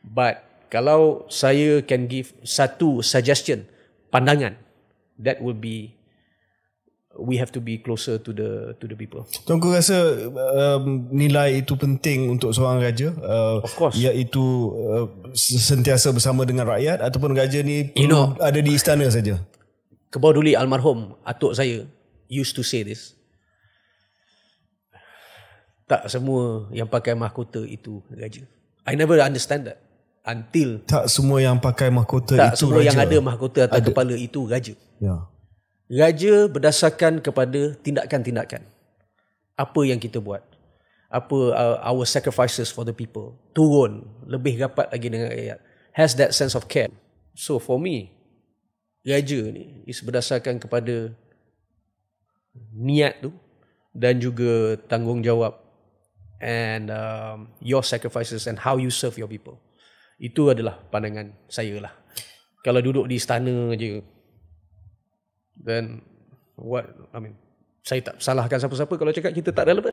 But kalau saya can give satu suggestion, pandangan, that will be, we have to be closer to the people. Tuanku rasa nilai itu penting untuk seorang raja, Of course. iaitu sentiasa bersama dengan rakyat, ataupun raja ni ada di istana saja. Kebau Duli almarhum atuk saya used to say this. Tak semua yang pakai mahkota itu raja. I never understand that until tak semua yang pakai mahkota tak itu semua raja. yang ada mahkota atas kepala itu raja. Ya. Raja berdasarkan kepada tindakan-tindakan. Apa yang kita buat. Apa our sacrifices for the people. Turun lebih rapat lagi dengan rakyat. Has that sense of care. So for me, raja ni is berdasarkan kepada niat tu dan juga tanggungjawab and your sacrifices and how you serve your people. Itu adalah pandangan saya lah. Kalau duduk di istana je, then what, I mean, saya tak salahkan siapa-siapa kalau cakap kita tak relevan.